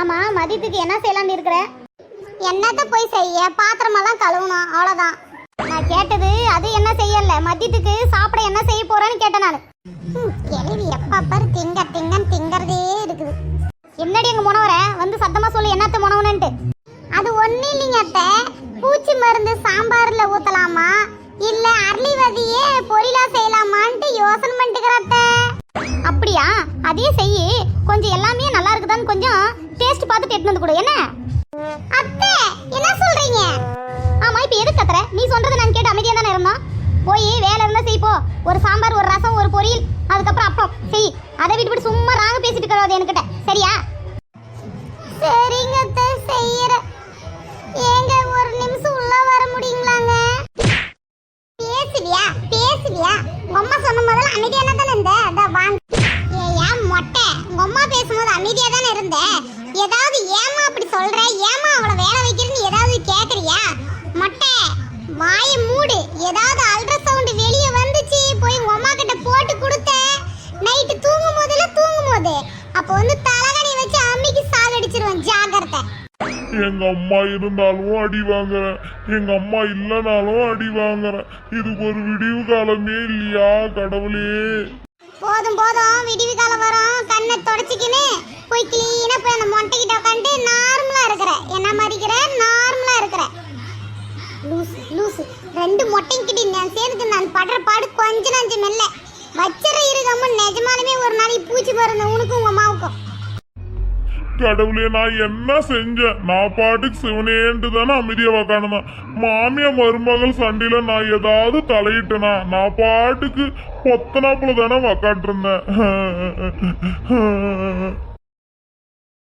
ஆமா, மதியத்துக்கு என்ன செய்யலாம்னு இருக்கிற? என்னத்த போய் செய்ய, பாத்திரமெல்லாம் கழுவணும், அவ்வளவுதான். நான் கேட்டது அது என்ன செய்யல, மதியத்துக்கு சாப்பிட என்ன செய்ய போறேன்னு கேட்டேன் நான். கேள்வி எப்ப பாரு திங்கறதே இருக்குது. என்னடி எங்க முனவர வந்து சத்தமா சொல்லு, என்னத்த முனவனன்ட்டு? அது ஒண்ணு இல்லைங்க அத்தை, பூச்சி மருந்து சாம்பார்ல ஊத்தலாமா இல்ல அரளிவதியே பொரியலா செய்யலாமான்ட்டு யோசனை பண்ணிட்டுக்கிறத்த. அப்படியா? அதே செய்யி, கொஞ்சம் எல்லாமே நல்லா இருக்குதான்னு கொஞ்சம் டேஸ்ட் பார்த்து கேட்டு வந்து கொடு. என்ன அத்தை என்ன சொல்றீங்க? ஆமா, இப்ப எதுக்கு கத்துற? நீ சொல்றது நான் கேட்டு அமைதியா தானே இருந்தோம். போய் வேலை இருந்தா செய் போ. ஒரு சாம்பார், ஒரு ரசம், ஒரு பொரியல், அதுக்கப்புறம் அப்பளம் செய். அதை விட்டு சும்மா ராங்க பேசிட்டு இருக்காது என்கிட்ட, சரியா? சரிங்க அத்தை, செய்யறேன். ஏங்க ஒரு நிமிஷம் உள்ள வர முடியுங்களாங்க? பேசுவியா பேசுவியா? உங்க அம்மா சொன்ன முதல்ல அமைதியான தானே இருந்த, அதான் வாங்க. ஏன் மொட்டை, உங்க அம்மா பேசும்போது அமைதியா தானே இருந்த. ஏதாவது ஏமா அப்படி சொல்ற? ஏமா அவளை வேலை வைக்கிறேன்னு ஏதாவது கேக்குறியா? மொட்டை வாயை மூடு. ஏதாவது அல்ட்ராசவுண்ட் வெளியே வந்துச்சு, போய் உங்க அம்மா கிட்ட போட்டு கொடுத்த. நைட்டு தூங்கும் போது அப்போ வந்து தலகணி வச்சு அம்மிக்கு சாகடிச்சிருவேன், ஜாகிரதை. எங்க அம்மா இருந்தாலும் அடி வாங்குறேன், எங்க அம்மா இல்லைனாலும் அடி வாங்குறேன். இதுக்கு ஒரு விடிவு காலமே இல்லையா கடவுளே? போதும் போதும், விடிவு காலம் வரும். கண்ணை தொடச்சிக்கின்னு போய் கிளீனா போய் அந்த மொட்டைக்கிட்ட உட்காந்து நார்மலா இருக்கிற, என்ன மாதிரிக்கிற நார்மலா இருக்கிற லூசு லூசு. ரெண்டு மொட்டைங்கிட்ட நான் சேர்ந்து நான் படுற பாடு கொஞ்சம் நஞ்சம் இல்லை. வச்சிட இருக்காம நிஜமாலுமே ஒரு நாளைக்கு பூச்சி பிறந்த உனக்கும் உங்க அம்மாவுக்கும். கடவுளே, நான் என்ன செஞ்சேன்? நான் பாட்டுக்கு சிவனேன்ட்டு தானே அமைதியா உக்காணுதான். மாமியா மருமகள் சண்டையில நான் ஏதாவது தலையிட்டேனா? நான் பாட்டுக்கு பொத்தனாப்புல தானே உக்காட்டு இருந்தேன்.